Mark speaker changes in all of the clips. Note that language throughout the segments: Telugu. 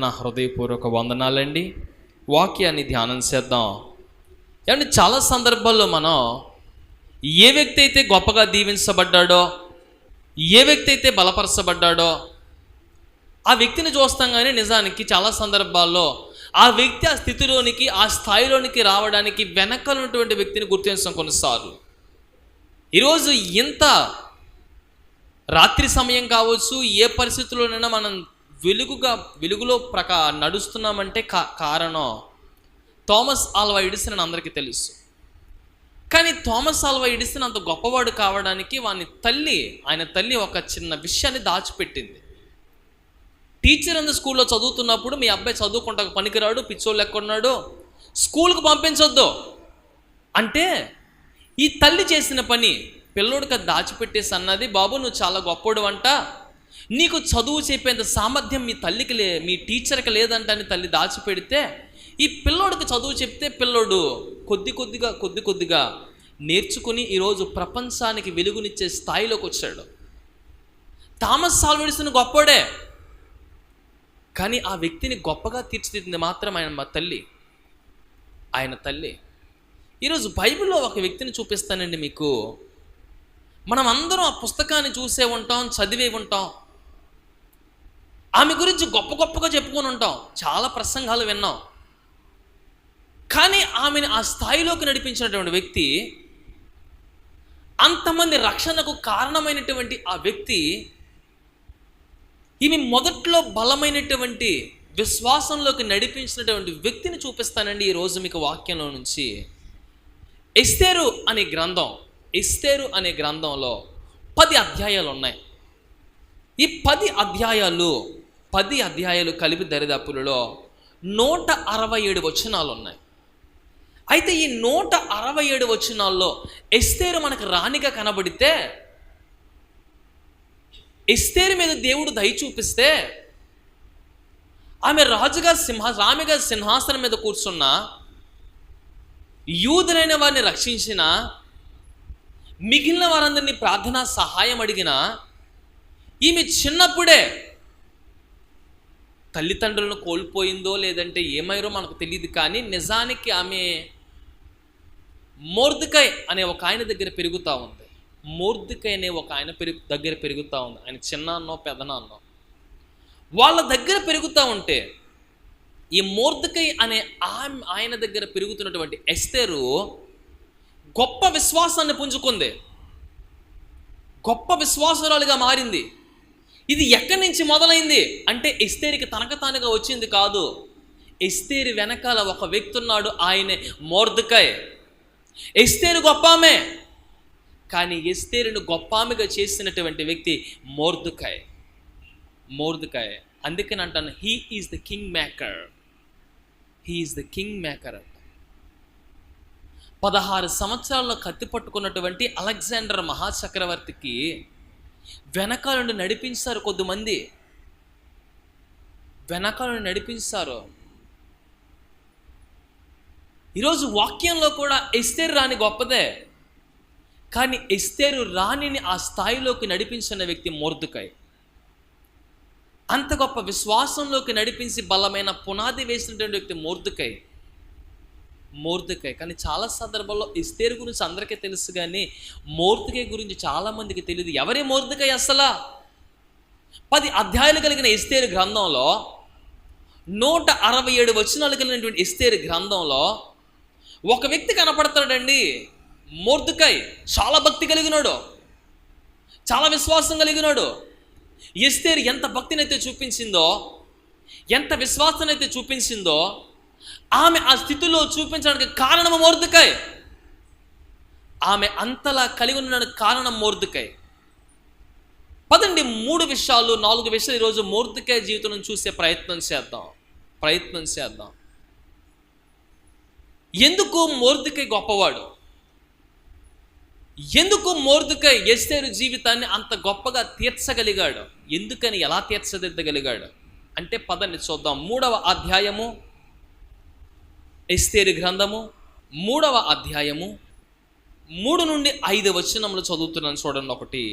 Speaker 1: నా హృదయపూర్వక వందనాలండి. వాక్యాన్ని ధ్యానం చేద్దాం. ఏమంటే చాలా సందర్భాల్లో మనం ఏ వ్యక్తి అయితే గొప్పగా దీవించబడ్డాడో, ఏ వ్యక్తి అయితే బలపరచబడ్డాడో ఆ వ్యక్తిని చూస్తాం. కానీ నిజానికి చాలా సందర్భాల్లో ఆ వ్యక్తి ఆ స్థితిలోనికి, ఆ స్థాయిలోనికి రావడానికి వెనకలున్నటువంటి వ్యక్తిని గుర్తించడం కొన్నిసార్లు. ఈరోజు ఇంత రాత్రి సమయం కావచ్చు, ఏ పరిస్థితుల్లోనైనా మనం వెలుగులో నడుస్తున్నామంటే కారణం థామస్ ఆల్వా ఎడిసన్ అని అందరికీ తెలుసు. కానీ థామస్ ఆల్వా ఎడిసన్ అంత గొప్పవాడు కావడానికి ఆయన తల్లి ఒక చిన్న విషయాన్ని దాచిపెట్టింది. టీచర్ అందు స్కూల్లో చదువుతున్నప్పుడు మీ అబ్బాయి చదువుకుంటాక పనికిరాడు, పిచ్చోళ్ళు ఎక్కడున్నాడు, స్కూల్కి పంపించొద్దు అంటే ఈ తల్లి చేసిన పని పిల్లోడికి అది దాచిపెట్టేసి అన్నది, బాబు నువ్వు చాలా గొప్పోడు అంట, నీకు చదువు చెప్పేంత సామర్థ్యం మీ టీచర్కి లేదంట అని తల్లి దాచిపెడితే ఈ పిల్లోడికి చదువు చెప్తే పిల్లోడు కొద్ది కొద్దిగా నేర్చుకుని ఈరోజు ప్రపంచానికి వెలుగునిచ్చే స్థాయిలోకి వచ్చాడు. థామస్ ఆల్వా ఎడిసన్ గొప్పోడే, కానీ ఆ వ్యక్తిని గొప్పగా తీర్చిదిద్దింది మాత్రం ఆయన తల్లి. ఈరోజు బైబిల్లో ఒక వ్యక్తిని చూపిస్తానండి మీకు. మనం అందరం ఆ పుస్తకాన్ని చూసే ఉంటాం, చదివే ఉంటాం, ఆమె గురించి గొప్పగా చెప్పుకొని ఉంటాం, చాలా ప్రసంగాలు విన్నాం. కానీ ఆమెను ఆ స్థాయిలోకి నడిపించినటువంటి వ్యక్తి, అంతమంది రక్షణకు కారణమైనటువంటి ఆ వ్యక్తి, ఈమె మొదట్లో బలమైనటువంటి విశ్వాసంలోకి నడిపించినటువంటి వ్యక్తిని చూపిస్తానండి ఈరోజు మీకు వాక్యంలో నుంచి. ఎస్తేరు అనే గ్రంథంలో 10 అధ్యాయాలు ఉన్నాయి. ఈ 10 అధ్యాయాలు కలిపి దరిదాపులలో 167 వచనాలు ఉన్నాయి. అయితే ఈ 167 వచనాల్లో ఎస్తేరు మనకు రాణిగా కనబడితే, ఎస్తేరు మీద దేవుడు దయ చూపిస్తే ఆమె రామిగా సింహాసనం మీద కూర్చున్న, యూదులైన వారిని రక్షించిన, మిగిలిన వారందరినీ ప్రార్థనా సహాయం అడిగిన ఈమె చిన్నప్పుడే తల్లిదండ్రులను కోల్పోయిందో లేదంటే ఏమైరో మనకు తెలియదు. కానీ నిజానికి ఆమె మొర్దెకై అనే ఒక ఆయన దగ్గర పెరుగుతూ ఉంది. ఆయన చిన్నాన్నో పెదనాన్నో వాళ్ళ దగ్గర పెరుగుతూ ఉంటే, ఈ మొర్దెకై అనే ఆయన దగ్గర పెరుగుతున్నటువంటి ఎస్తేరు గొప్ప విశ్వాసాన్ని పుంజుకుంది, గొప్ప విశ్వాసురాలుగా మారింది. ఇది ఎక్కడి నుంచి మొదలైంది అంటే ఎస్తేరుకి తనకు తానుగా వచ్చింది కాదు. ఎస్తేరు వెనకాల ఒక వ్యక్తి ఉన్నాడు, ఆయనే మొర్దెకై. ఎస్తేరు గొప్ప ఆమె, కానీ ఎస్తేరును గొప్ప ఆమెగా చేసినటువంటి వ్యక్తి మొర్దెకై. అందుకని అంటాను, he is the king maker. 16 సంవత్సరాల్లో కత్తి పట్టుకున్నటువంటి అలెగ్జాండర్ మహాచక్రవర్తికి వెనకాల నుండి నడిపించారు, కొద్దిమంది వెనకాల నుండి నడిపించారు. ఈరోజు వాక్యంలో కూడా ఎస్తేరు రాణి గొప్పదే, కానీ ఎస్తేరు రాణిని ఆ స్థాయిలోకి నడిపించిన వ్యక్తి మొర్దెకై. అంత గొప్ప విశ్వాసంలోకి నడిపించి బలమైన పునాది వేసినటువంటి వ్యక్తి మొర్దెకై. కానీ చాలా సందర్భాల్లో ఎస్తేరు గురించి అందరికీ తెలుసు, కానీ మొర్దెకై గురించి చాలామందికి తెలియదు. ఎవరే మొర్దెకై అసలా? 10 అధ్యాయాలు కలిగిన ఎస్తేరు గ్రంథంలో, 167 వచనాలు కలిగినటువంటి ఎస్తేరు గ్రంథంలో ఒక వ్యక్తి కనపడతాడండి, మొర్దెకై. చాలా భక్తి కలిగినాడు, చాలా విశ్వాసం కలిగినాడు. ఎస్తేరు ఎంత భక్తినైతే చూపించిందో, ఎంత విశ్వాసాన్ని చూపించిందో, ఆమె ఆ స్థితిలో చూపించడానికి కారణం మొర్దెకై. ఆమె అంతలా కలిగి ఉండడానికి కారణం మొర్దెకై. పదండి 3 విషయాలు 4 విషయాలు ఈరోజు మొర్దెకై జీవితం చూసే ప్రయత్నం చేద్దాం. ఎందుకు మొర్దెకై గొప్పవాడు? ఎందుకు మొర్దెకై ఎస్తేరు జీవితాన్ని అంత గొప్పగా తీర్చగలిగాడు? ఎందుకని, ఎలా తీర్చదిద్దగలిగాడు అంటే పదండి చూద్దాం. 3వ అధ్యాయము ఎస్తేరు గ్రంథము 3వ అధ్యాయము 3 నుండి 5 వచనములు చదువుతున్నాను చూడండి. 1,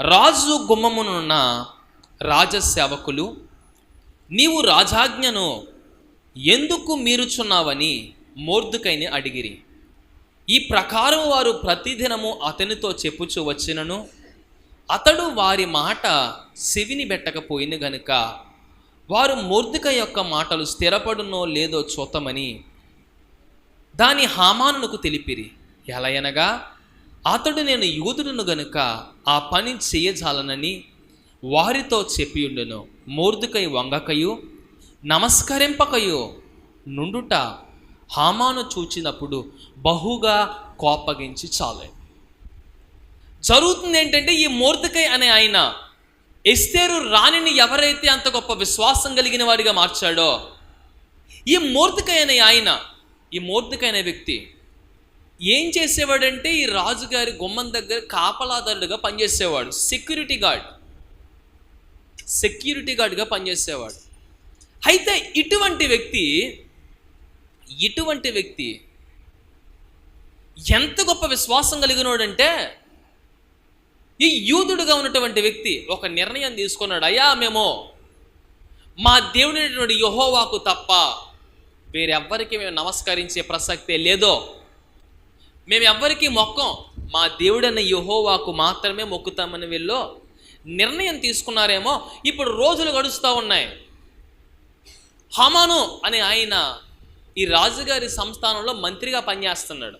Speaker 1: రాజు గుమ్మమునున్న రాజసేవకులు నీవు రాజాజ్ఞను ఎందుకు మీరుచున్నావని మొర్దెకైని అడిగిరి. ఈ ప్రకారం వారు ప్రతిదినము అతనితో చెప్పుచూ వచ్చినను అతడు వారి మాట చెవిని పెట్టకపోయింది గనుక వారు మొర్దెకై యొక్క మాటలు స్థిరపడునో లేదో చూతమని దాని హామానునకు తెలిపిరి. ఎలయనగా అతడు నేను యూదుడును గనుక ఆ పని చేయజాలనని వారితో చెప్పియుండెను. మొర్దెకై వంగకయు నమస్కరింపకయు నుండుట హామాను చూచినప్పుడు బహుగా కోపగించి చాలే. జరుగుతుంది ఏంటంటే, ఈ మొర్దెకై అనే ఆయన ఎస్తేరు రాణిని ఎవరైతే అంత గొప్ప విశ్వాసం కలిగిన వాడిగా మార్చాడో, ఈ మొర్దెకై అనే ఆయన, ఈ మొర్దెకై అనే వ్యక్తి ఏం చేసేవాడంటే, ఈ రాజుగారి గుమ్మం దగ్గర కాపలాదారుడుగా పనిచేసేవాడు. సెక్యూరిటీ గార్డ్గా పనిచేసేవాడు. అయితే ఇటువంటి వ్యక్తి ఎంత గొప్ప విశ్వాసం కలిగినోడంటే, ఈ యూదుడుగా ఉన్నటువంటి వ్యక్తి ఒక నిర్ణయం తీసుకున్నాడు. అయ్యా, మేము మా దేవుడైనటువంటి యెహోవాకు తప్ప వేరెవ్వరికి మేము నమస్కరించే ప్రసక్తే లేదో, మేము ఎవ్వరికి మొక్కం, మా దేవుడైన యెహోవాకు మాత్రమే మొక్కుతామని వీళ్ళు నిర్ణయం తీసుకున్నారేమో. ఇప్పుడు రోజులు గడుస్తూ ఉన్నాయి. హామాను అనే ఆయన ఈ రాజుగారి సంస్థానంలో మంత్రిగా పనిచేస్తున్నాడు.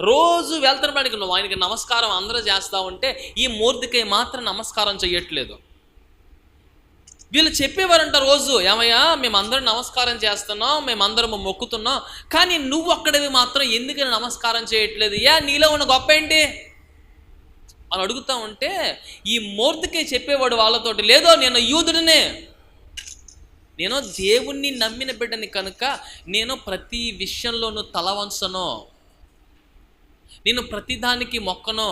Speaker 1: రోజు వెళ్తున్నప్పటికి నువ్వు ఆయనకి నమస్కారం అందరూ చేస్తూ ఉంటే ఈ మొర్దెకై మాత్రం నమస్కారం చేయట్లేదు. వీళ్ళు చెప్పేవారంట రోజు, ఏమయ్యా మేమందరం నమస్కారం చేస్తున్నాం, మేమందరం మొక్కుతున్నాం, కానీ నువ్వు అక్కడివి మాత్రం ఎందుకని నమస్కారం చేయట్లేదు? నీలో ఉన్న గొప్ప ఏంటి అని అడుగుతా ఉంటే ఈ మొర్దెకై చెప్పేవాడు వాళ్ళతోటి, లేదో నేను యూదుడినే, నేను దేవుణ్ణి నమ్మిన బిడ్డని కనుక నేను ప్రతి విషయంలోనూ తల వంచను, నేను ప్రతిదానికి మొక్కను,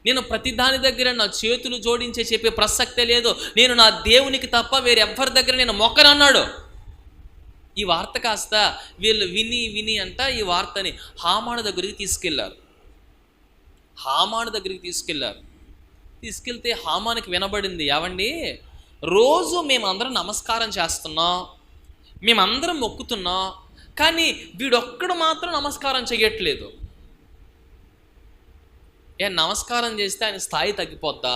Speaker 1: నేను ప్రతిదాని దగ్గర నా చేతులు జోడించే చెప్పే ప్రసక్తే లేదు, నేను నా దేవునికి తప్ప వేరెవ్వరి దగ్గర నేను మొక్కనన్నాడు. ఈ వార్త కాస్త వీళ్ళు విని అంట ఈ వార్తని హామాను దగ్గరికి తీసుకెళ్లారు. తీసుకెళ్తే హామానికి వినబడింది, ఏవండి రోజు మేమందరం నమస్కారం చేస్తున్నాం, మేమందరం మొక్కుతున్నాం, కానీ వీడొక్కడు మాత్రం నమస్కారం చేయట్లేదు. నమస్కారం చేస్తే ఆయన స్థాయి తగ్గిపోద్దా?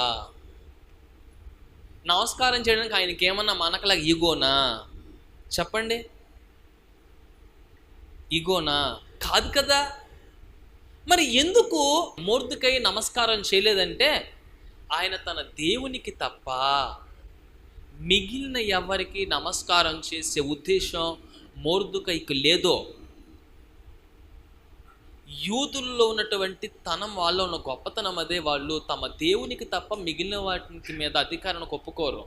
Speaker 1: నమస్కారం చేయడానికి ఆయనకి ఏమన్నా మనకలా ఈగోనా? చెప్పండి, ఈగోనా? కాదు కదా. మరి ఎందుకు మొర్దెకై నమస్కారం చేయలేదంటే, ఆయన తన దేవునికి తప్ప మిగిలిన ఎవరికి నమస్కారం చేసే ఉద్దేశం మొర్దెకైకి లేదో. యూదుల్లో ఉన్నటువంటి తనం, వాళ్ళలో ఉన్న గొప్పతనం అదే. వాళ్ళు తమ దేవునికి తప్ప మిగిలిన వాటి మీద అధికారాన్ని ఒప్పుకోరు.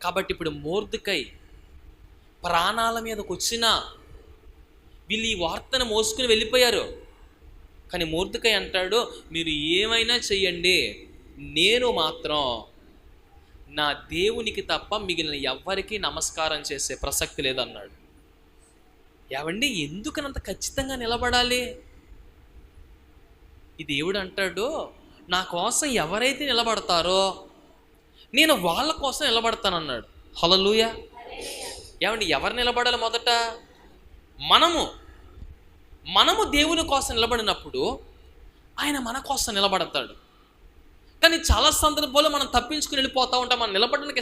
Speaker 1: కాబట్టి ఇప్పుడు మొర్దెకై ప్రాణాల మీదకి వచ్చినా వీళ్ళు ఈ వార్తను మోసుకుని వెళ్ళిపోయారు. కానీ మొర్దెకై అంటాడు, మీరు ఏమైనా చెయ్యండి, నేను మాత్రం నా దేవునికి తప్ప మిగిలిన ఎవ్వరికీ నమస్కారం చేసే ప్రసక్తి లేదన్నాడు. ఏవండి, ఎందుకనంత ఖచ్చితంగా నిలబడాలి? ఈ దేవుడు అంటాడు, నా కోసం ఎవరైతే నిలబడతారో నేను వాళ్ళ కోసం నిలబడతానన్నాడు. హల్లెలూయా. ఏమండి, ఎవరు నిలబడాలి? మొదట మనము దేవుని కోసం నిలబడినప్పుడు ఆయన మన కోసం నిలబడతాడు. కానీ చాలా సందర్భాల్లో మనం తప్పించుకుని వెళ్ళిపోతూ ఉంటాం. మనం నిలబడడానికి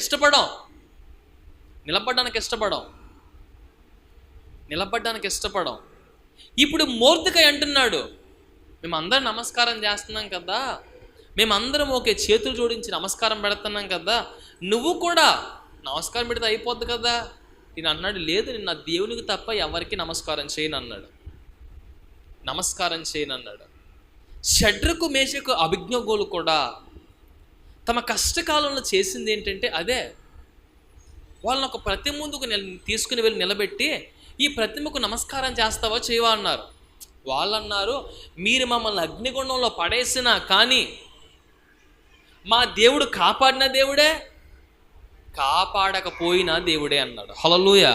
Speaker 1: ఇష్టపడం. ఇప్పుడు మొర్దెకై అంటున్నాడు, మేమందరం నమస్కారం చేస్తున్నాం కదా, మేమందరం ఒకే చేతులు జోడించి నమస్కారం పెడుతున్నాం కదా, నువ్వు కూడా నమస్కారం పెడితే అయిపోద్ది కదా. నేను అన్నాడు, లేదు, నేను నా దేవునికి తప్ప ఎవరికి నమస్కారం చేయను అన్నాడు. షడ్రకు, మేషకు, అభిజ్ఞగోలు కూడా తమ కష్టకాలంలో చేసింది ఏంటంటే అదే. వాళ్ళని ఒక ప్రతిమ ముందుకు తీసుకుని వెళ్ళి నిలబెట్టి, ఈ ప్రతిమకు నమస్కారం చేస్తావా చేయవా అన్నారు. వాళ్ళు అన్నారు, మీరు మమ్మల్ని అగ్నిగుండంలో పడేసినా కానీ మా దేవుడు కాపాడిన దేవుడే, కాపాడకపోయినా దేవుడే అన్నాడు. హల్లెలూయా.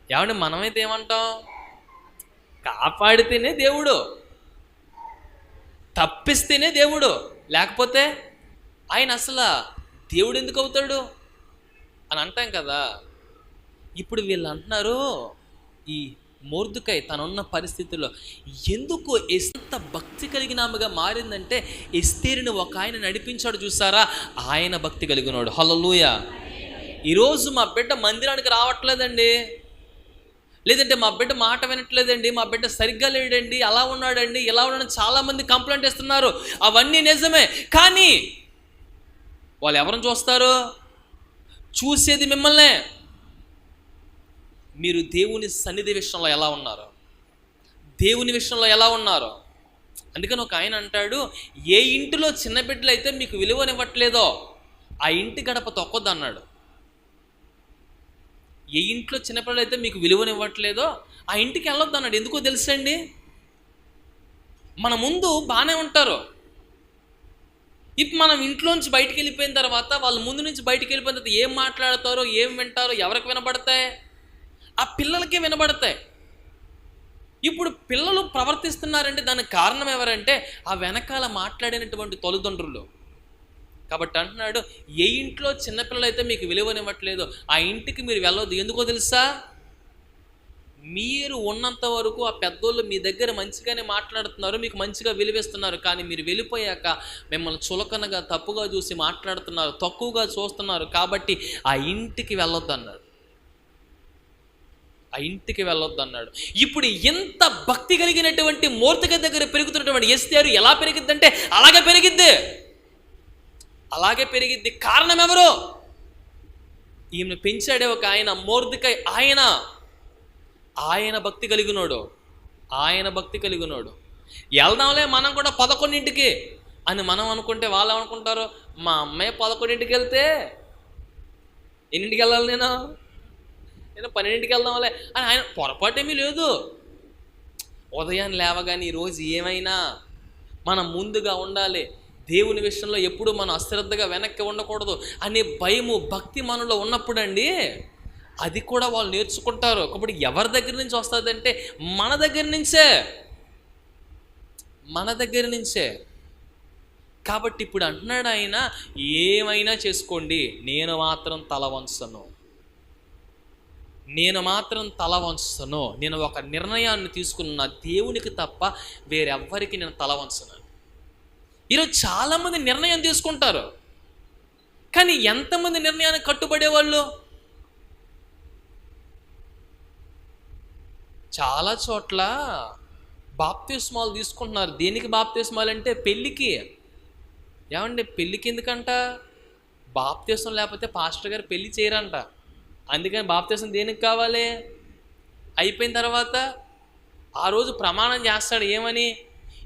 Speaker 1: ఏమంటే మనమైతే ఏమంటాం? కాపాడితేనే దేవుడు, తప్పిస్తేనే దేవుడు, లేకపోతే ఆయన అసలు దేవుడు ఎందుకు అవుతాడు? అని అంటాం కదా. ఇప్పుడు వీళ్ళు అంటున్నారు, ఈ మొర్దెకై తనున్న పరిస్థితుల్లో ఎందుకు ఎంత భక్తి కలిగిన ఆమెగా మారిందంటే, ఎస్తేరుని ఒక ఆయన నడిపించాడు చూసారా, ఆయన భక్తి కలిగినాడు. హల్లెలూయా. ఈరోజు మా బిడ్డ మందిరానికి రావట్లేదండి, లేదంటే మా బిడ్డ మాట వినట్లేదండి, మా బిడ్డ సరిగ్గా లేడండి, అలా ఉన్నాడండి, ఇలా ఉన్నాడని చాలామంది కంప్లైంట్ ఇస్తున్నారు. అవన్నీ నిజమే, కానీ వాళ్ళు ఎవరిని చూస్తారు? చూసేది మిమ్మల్నే. మీరు దేవుని సన్నిధి విషయంలో ఎలా ఉన్నారు, దేవుని విషయంలో ఎలా ఉన్నారు? అందుకని ఒక ఆయన అంటాడు, ఏ ఇంటిలో చిన్న బిడ్డలు అయితే మీకు విలువనివ్వట్లేదో ఆ ఇంటి గడప తొక్కొద్దు అన్నాడు. ఏ ఇంట్లో చిన్నపిల్లలు అయితే మీకు విలువనివ్వట్లేదో ఆ ఇంటికి వెళ్ళొద్దు అన్నాడు. ఎందుకో తెలుసండి, మన ముందు బాగానే ఉంటారు, ఇప్పుడు మనం ఇంట్లోంచి బయటికి వెళ్ళిపోయిన తర్వాత వాళ్ళ ముందు నుంచి బయటికి వెళ్ళిపోయిన తర్వాత ఏం మాట్లాడతారో, ఏం వింటారో ఎవరికి వినబడతాయి? ఆ పిల్లలకే వినబడతాయి. ఇప్పుడు పిల్లలు ప్రవర్తిస్తున్నారంటే దానికి కారణం ఎవరంటే ఆ వెనకాల మాట్లాడినటువంటి తల్లిదండ్రులు. కాబట్టి అంటున్నాడు, ఏ ఇంట్లో చిన్నపిల్లలు అయితే మీకు విలువనివ్వట్లేదు ఆ ఇంటికి మీరు వెళ్ళొద్దు. ఎందుకో తెలుసా? మీరు ఉన్నంత వరకు ఆ పెద్దోళ్ళు మీ దగ్గర మంచిగానే మాట్లాడుతున్నారు, మీకు మంచిగా విలువిస్తున్నారు, కానీ మీరు వెళ్ళిపోయాక మిమ్మల్ని చులకనగా తప్పుగా చూసి మాట్లాడుతున్నారు, తక్కువగా చూస్తున్నారు, కాబట్టి ఆ ఇంటికి వెళ్ళొద్దు అన్నాడు. ఆ ఇంటికి వెళ్ళొద్దు అన్నాడు. ఇప్పుడు ఎంత భక్తి కలిగినటువంటి మొర్దెకై దగ్గర పెరుగుతున్నటువంటి ఎస్తేరు ఎలా పెరిగిద్దంటే అలాగే పెరిగిద్ది, అలాగే పెరిగిద్ది. కారణం ఎవరు? ఈమెను పెంచాడే ఒక ఆయన, మొర్దెకై. ఆయన భక్తి కలిగినోడు, ఆయన భక్తి కలిగినోడు. వెళ్దాంలే మనం కూడా 11ంటికి అని మనం అనుకుంటే వాళ్ళు అనుకుంటారు, మా అమ్మాయి 11ంటికి వెళ్తే ఎన్నింటికి వెళ్ళాలి, నేను 12ంటికి వెళ్దాంలే అని ఆయన పొరపాటేమీ లేదు. ఉదయాన్ని లేవగానే ఈరోజు ఏమైనా మనం ముందుగా ఉండాలి, దేవుని విషయంలో ఎప్పుడు మనం అశ్రద్ధగా వెనక్కి ఉండకూడదు అనే భయము భక్తి మనలో ఉన్నప్పుడు అండి అది కూడా వాళ్ళు నేర్చుకుంటారు. కాబట్టి ఎవరి దగ్గర నుంచి వస్తుందంటే మన దగ్గర నుంచే. కాబట్టి ఇప్పుడు అంటున్నాడు ఆయన, ఏమైనా చేసుకోండి, నేను మాత్రం తల వంచను. నేను ఒక నిర్ణయాన్ని తీసుకున్న దేవునికి తప్ప వేరెవ్వరికి నేను తల వంచను. ఈరోజు చాలామంది నిర్ణయం తీసుకుంటారు, కానీ ఎంతమంది నిర్ణయానికి కట్టుబడేవాళ్ళు? చాలా చోట్ల బాప్తిస్మాలు తీసుకుంటున్నారు. దేనికి బాప్తిస్మాలు అంటే? పెళ్ళికి. ఏమండి, పెళ్ళికి ఎందుకంట? బాప్తిస్మం లేకపోతే పాస్టర్ గారు పెళ్ళి చేయరంట. అందుకని బాప్తిస్మం దేనికి కావాలి? అయిపోయిన తర్వాత ఆ రోజు ప్రమాణం చేస్తాడు. ఏమని?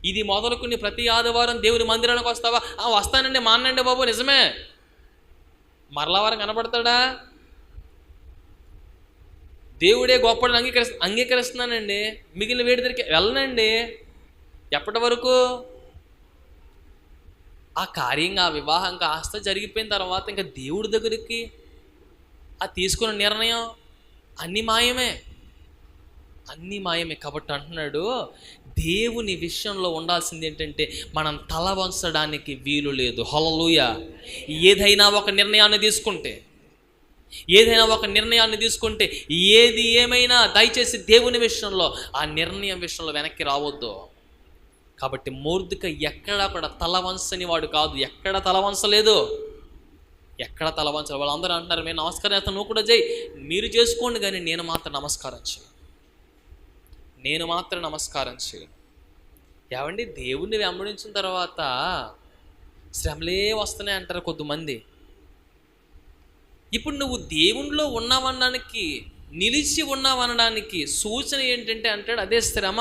Speaker 1: ఇది మొదలుకుని ప్రతి ఆదివారం దేవుని మందిరానికి వస్తావా? వస్తానండి, మానండి బాబు. నిజమే, మరలా వారం కనపడతాడా? దేవుడే గొప్పని అంగీకరిస్తున్నానండి, మిగిలిన వేడి దగ్గరికి వెళ్ళనండి. ఎప్పటి వరకు? ఆ కార్యంగా, ఆ వివాహం కాస్త జరిగిపోయిన తర్వాత ఇంకా దేవుడి దగ్గరికి ఆ తీసుకున్న నిర్ణయం అన్నీ మాయమే. కాబట్టి అంటున్నాడు, దేవుని విషయంలో ఉండాల్సింది ఏంటంటే మనం తల వంచడానికి వీలు లేదు. హల్లెలూయా. ఏదైనా ఒక నిర్ణయాన్ని తీసుకుంటే ఏది ఏమైనా దయచేసి దేవుని విషయంలో ఆ నిర్ణయం విషయంలో వెనక్కి రావద్దు. కాబట్టి మొర్దెకై ఎక్కడా కూడా తల వంచని వాడు కాదు. ఎక్కడ తల వంచలేదు. వాళ్ళందరూ అంటున్నారు, మేము నమస్కారం చేస్తాను, నువ్వు కూడా చేయి. మీరు చేసుకోండి, కానీ నేను మాత్రం నమస్కారం చేయను. ఏమండి, దేవుణ్ణి వెంబడించిన తర్వాత శ్రమలే వస్తున్నాయి అంటారు కొంతమంది. ఇప్పుడు నువ్వు దేవునిలో ఉన్నావనడానికి, నిలిచి ఉన్నావనడానికి సూచన ఏంటంటే అంటాడు, అదే శ్రమ.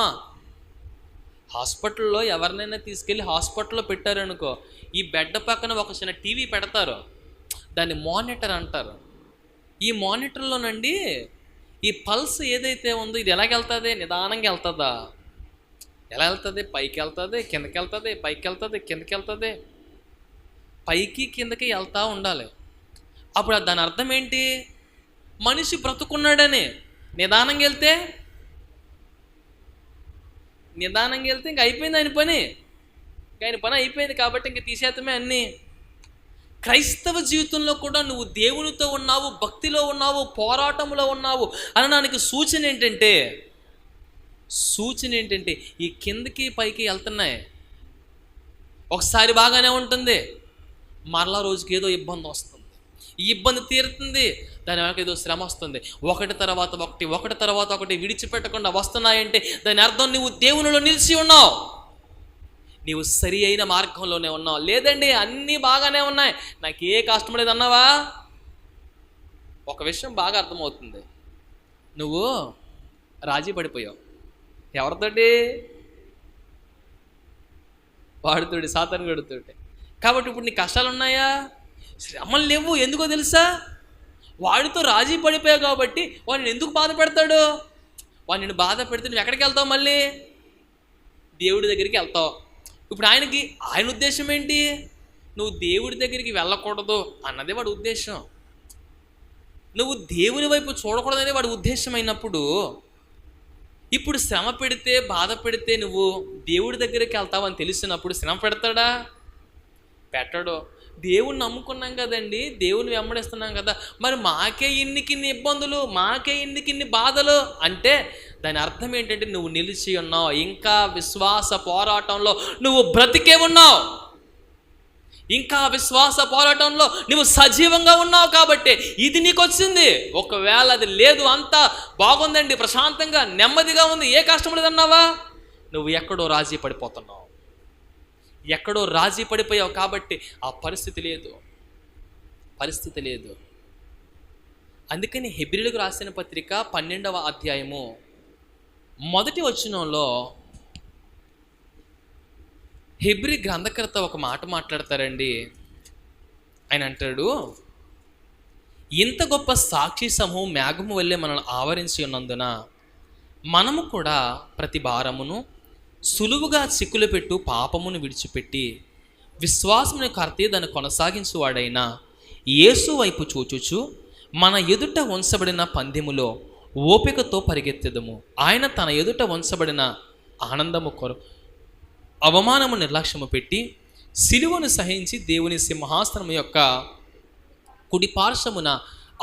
Speaker 1: హాస్పిటల్లో ఎవరినైనా తీసుకెళ్ళి హాస్పిటల్లో పెట్టారనుకో, ఈ బెడ్ పక్కన ఒక చిన్న టీవీ పెడతారు, దాన్ని మానిటర్ అంటారు. ఈ మానిటర్లోనండి ఈ పల్స్ ఏదైతే ఉందో ఇది ఎలాగెళ్తుంది? నిదానంగా వెళ్తుందా? ఎలా వెళ్తుంది? పైకి వెళ్తుంది, కిందకి వెళ్తుంది, పైకి వెళ్తుంది, కిందకి వెళ్తుంది, పైకి కిందకి వెళ్తూ ఉండాలి. అప్పుడు దాని అర్థం ఏంటి? మనిషి బ్రతుకున్నాడని. నిదానంగా వెళ్తే ఇంక అయిపోయింది ఆయన పని. అయిపోయింది కాబట్టి ఇంక తీసేతమే అన్నీ. క్రైస్తవ జీవితంలో కూడా నువ్వు దేవునితో ఉన్నావు, భక్తిలో ఉన్నావు, పోరాటంలో ఉన్నావు అనడానికి సూచన ఏంటంటే ఈ కిందకి పైకి వెళ్తున్నాయి. ఒకసారి బాగానే ఉంటుంది, మరలా రోజుకి ఏదో ఇబ్బంది వస్తుంది, ఈ ఇబ్బంది తీరుతుంది, దాని వెనక ఏదో శ్రమ వస్తుంది, ఒకటి తర్వాత ఒకటి విడిచిపెట్టకుండా వస్తున్నాయంటే దాని అర్థం నువ్వు దేవునిలో నిలిచి ఉన్నావు, నీవు సరి అయిన మార్గంలోనే ఉన్నావు. లేదండి అన్నీ బాగానే ఉన్నాయి, నాకు ఏ కష్టం లేదు అన్నావా, ఒక విషయం బాగా అర్థమవుతుంది, నువ్వు రాజీ పడిపోయావు. ఎవరితోటి? వాడితోటి, సాతాను గడుతోటి. కాబట్టి ఇప్పుడు నీ కష్టాలు ఉన్నాయా, శ్రమలు లేవు. ఎందుకో తెలుసా? వాడితో రాజీ పడిపోయావు కాబట్టి వాడిని ఎందుకు బాధ పెడతాడు? వాడు నిన్ను బాధ పెడితే నువ్వు ఎక్కడికి వెళ్తావు? మళ్ళీ దేవుడి దగ్గరికి వెళ్తావు. ఇప్పుడు ఆయన ఉద్దేశం ఏంటి? నువ్వు దేవుడి దగ్గరికి వెళ్ళకూడదు అన్నదే వాడి ఉద్దేశం. నువ్వు దేవుని వైపు చూడకూడదనే వాడి ఉద్దేశం అయినప్పుడు, ఇప్పుడు శ్రమ పెడితే, బాధ పెడితే నువ్వు దేవుడి దగ్గరికి వెళ్తావని తెలిసినప్పుడు శ్రమ పెడతాడా? పెట్టడు. దేవుణ్ణి నమ్ముకున్నాం కదండి, దేవుని వెంబడిస్తున్నాం కదా, మరి మాకే ఇన్నికిన్ని ఇబ్బందులు, మాకే ఇన్నికిన్ని బాధలు అంటే దాని అర్థం ఏంటంటే నువ్వు నిలిచి ఉన్నావు, ఇంకా విశ్వాస పోరాటంలో నువ్వు బ్రతికే ఉన్నావు, ఇంకా విశ్వాస పోరాటంలో నువ్వు సజీవంగా ఉన్నావు. కాబట్టి ఇది నీకు వచ్చింది. ఒకవేళ అది లేదు, అంతా బాగుందండి, ప్రశాంతంగా నెమ్మదిగా ఉంది, ఏ కష్టం లేదన్నావా, నువ్వు ఎక్కడో రాజీ పడిపోతున్నావు, ఎక్కడో రాజీ పడిపోయావు. కాబట్టి ఆ పరిస్థితి లేదు. అందుకని హెబ్రీయులకు రాసిన పత్రిక 12వ అధ్యాయము 1వ వచనంలో హెబ్రీ గ్రంథకర్త ఒక మాట మాట్లాడతారండి. ఆయన అంటాడు, ఇంత గొప్ప సాక్షి సమూహం మేఘము వల్లే మనల్ని ఆవరించి ఉన్నందున మనము కూడా ప్రతి భారమును సులువుగా చిక్కులు పెట్టు పాపమును విడిచిపెట్టి విశ్వాసమును కర్తే దాన్ని కొనసాగించువాడైన యేసు వైపు చూచుచు మన ఎదుట ఉంచబడిన పందెములో ఓపికతో పరిగెత్తెదము. ఆయన తన ఎదుట ఉంచబడిన ఆనందము అవమానము నిర్లక్ష్యము పెట్టి సిలువను సహించి దేవుని సింహాసనము యొక్క కుడి పార్శ్వమున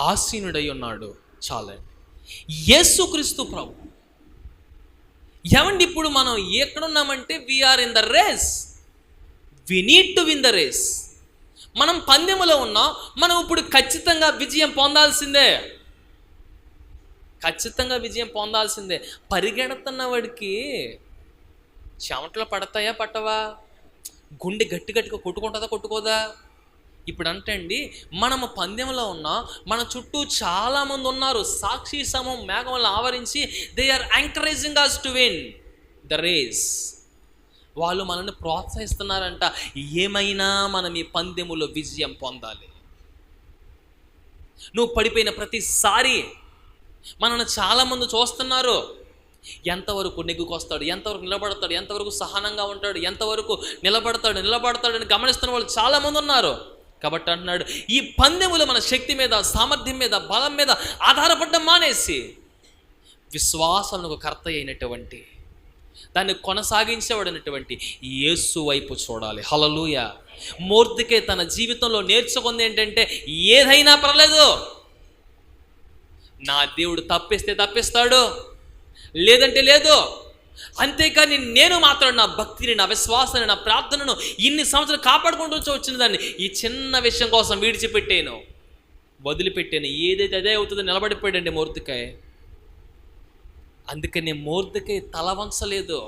Speaker 1: ఆసీనుడై ఉన్నాడు. చాలండి. యేసుక్రీస్తు ప్రభు. ఏమండి ఇప్పుడు మనం ఎక్కడున్నామంటే we are in the race, we need to win the race. మనం పందెములో ఉన్నాం, మనం ఇప్పుడు ఖచ్చితంగా విజయం పొందాల్సిందే. పరిగెడుతున్న వాడికి చెమటలు పడతాయా పట్టవా? గుండె గట్టిగా కొట్టుకోదా? ఇప్పుడు అంటండి, మనము పందెంలో ఉన్నాం, మన చుట్టూ చాలామంది ఉన్నారు, సాక్షి సమూహం మేఘంలో ఆవరించి they are encouraging us to win the race. వాళ్ళు మనల్ని ప్రోత్సహిస్తున్నారంట, ఏమైనా మనం ఈ పందెములో విజయం పొందాలి. నువ్వు పడిపోయిన ప్రతిసారి మనల్ని చాలామంది చూస్తున్నారు, ఎంతవరకు నెగ్గుకొస్తాడు, ఎంతవరకు నిలబడతాడు, ఎంతవరకు సహనంగా ఉంటాడు, ఎంతవరకు నిలబడతాడు అని గమనిస్తున్న వాళ్ళు చాలామంది ఉన్నారు. కాబట్టి అంటున్నాడు, ఈ పందెములు మన శక్తి మీద, సామర్థ్యం మీద, బలం మీద ఆధారపడడం మానేసి విశ్వాసాలకు కర్త అయినటువంటి, దాన్ని కొనసాగించేవాడైనటువంటి యేసు వైపు చూడాలి. హల్లెలూయా. మొర్దెకై తన జీవితంలో నేర్చుకుంది ఏంటంటే, ఏదైనా పర్లేదు, నా దేవుడు తప్పిస్తే తప్పిస్తాడు, లేదంటే లేదు. అంతేకాని నేను మాత్రం నా భక్తిని, నా విశ్వాసాన్ని, నా ప్రార్థనను ఇన్ని సంవత్సరాలు కాపాడుకుంటూ వచ్చిన దాన్ని ఈ చిన్న విషయం కోసం వదిలిపెట్టాను. ఏదైతే అదే అవుతుందో నిలబడిపోయాడండి మొర్దెకై. అందుకని మొర్దెకై తల వంచలేదు.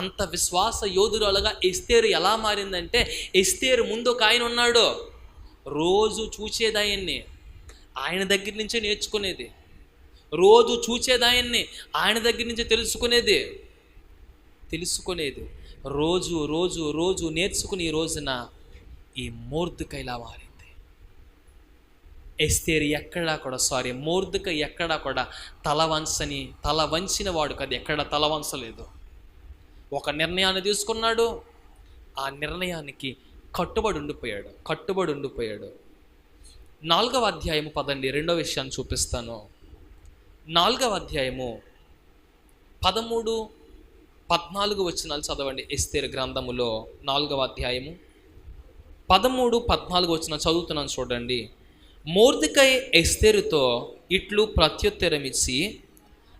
Speaker 1: అంత విశ్వాస యోధురాలుగా ఎస్తేరు ఎలా మారిందంటే, ఎస్తేరు ముందు ఒక ఆయన ఉన్నాడు, రోజు చూచేదాయన్ని, ఆయన దగ్గర నుంచే నేర్చుకునేది, రోజు చూచేదాయన్ని, ఆయన దగ్గర నుంచే తెలుసుకునేది, రోజు నేర్చుకుని ఈ రోజున ఈ మొర్దెకైలా మారింది. ఎస్తేరు మొర్దెకై ఎక్కడా కూడా తల వంచిన వాడు కాదు, ఎక్కడ తల వంచలేదు. ఒక నిర్ణయాన్ని తీసుకున్నాడు, ఆ నిర్ణయానికి కట్టుబడి ఉండిపోయాడు. 4వ అధ్యాయము పదండి, రెండో విషయాన్ని చూపిస్తాను. 4వ అధ్యాయము 13, 14 వచనాలు చదవండి. ఎస్తేరు గ్రంథములో 4వ అధ్యాయము 13-14 వచ్చిన చదువుతున్నాను చూడండి. మొర్దెకై ఎస్తేరుతో ఇట్లు ప్రత్యుత్తరమిచ్చి,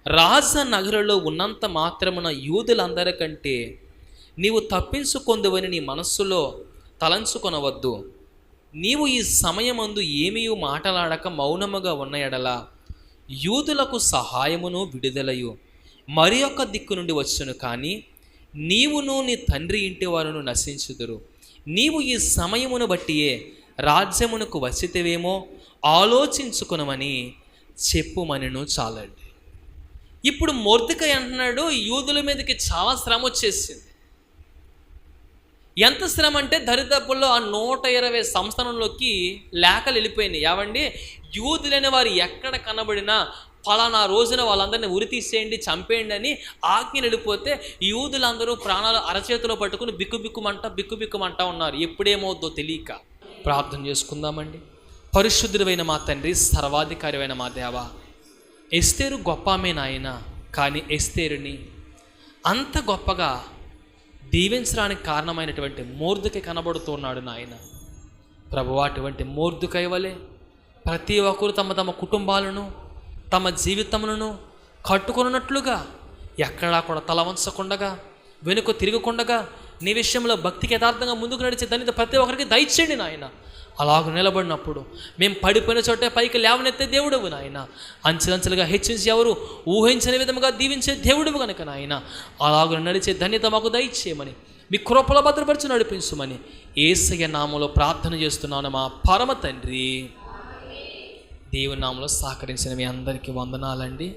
Speaker 1: రాజనగరులో ఉన్నంత మాత్రమున యూదులందరికంటే నీవు తప్పించుకొందువని నీ మనస్సులో తలంచుకొనవద్దు. నీవు ఈ సమయమందు ఏమీ మాటలాడక మౌనముగా ఉన్న ఎడల యూదులకు సహాయమును విడుదలయు మరి యొక్క దిక్కు నుండి వచ్చును, కానీ నీవును నీ తండ్రి ఇంటి వారును నశించుదురు. నీవు ఈ సమయమును బట్టియే రాజ్యమునకు వచ్చితేవేమో ఆలోచించుకునమని చెప్పుమనెను. చాలండి. ఇప్పుడు మొర్దెకై అంటున్నాడు, యూదుల మీదకి చాలా శ్రమ వచ్చేసింది. ఎంత శ్రమ అంటే దరిదాపుల్లో ఆ 120 సంస్థానంలోకి లేఖలు వెళ్ళిపోయినాయి. ఏవండి, యూదులైన వారు ఎక్కడ కనబడినా ఫలానా రోజున వాళ్ళందరినీ ఉరి తీసేయండి, చంపేయండి అని ఆజ్ఞలు వెళ్ళిపోతే యూదులందరూ ప్రాణాలు అరచేతిలో పట్టుకుని బిక్కుబిక్కుమంటా ఉన్నారు. ఎప్పుడేమవుద్దో తెలియక. ప్రార్థన చేసుకుందామండి. పరిశుద్ధుడైన మా తండ్రి, సర్వాధికారివైన మా దేవ, ఎస్తేరు గొప్ప ఆమె నాయన, కానీ ఎస్తేరుని అంత గొప్పగా దీవించడానికి కారణమైనటువంటి మొర్దెకై కనబడుతున్నాడు నాయన. ప్రభువా, అటువంటి మొర్దెకై వలె ప్రతి ఒక్కరు తమ తమ కుటుంబాలను, తమ జీవితములను కట్టుకున్నట్లుగా ఎక్కడా కూడా తల వంచకుండగా, వెనుక తిరగకుండగా, నీ విషయంలో భక్తికి యథార్థంగా ముందుకు నడిచే దానితో ప్రతి ఒక్కరికి దయచేయండి నాయన. అలాగ నిలబడినప్పుడు మేము పడిపోయిన చోటే పైకి లేవనెత్తే దేవుడువు నాయన. అంచెలంచెలుగా హెచ్చించి ఎవరు ఊహించని విధముగా దీవించే దేవుడువు కనుక నాయన, అలాగ నడిచే ధన్యత మాకు దయచేయమని, మీ కృపలో భద్రపరిచి నడిపించమని యేసయ్య నామములో ప్రార్థన చేస్తున్నాను మా పరమ తండ్రి. దేవుని నామములో సహకరించిన మీ అందరికీ వందనాలండి.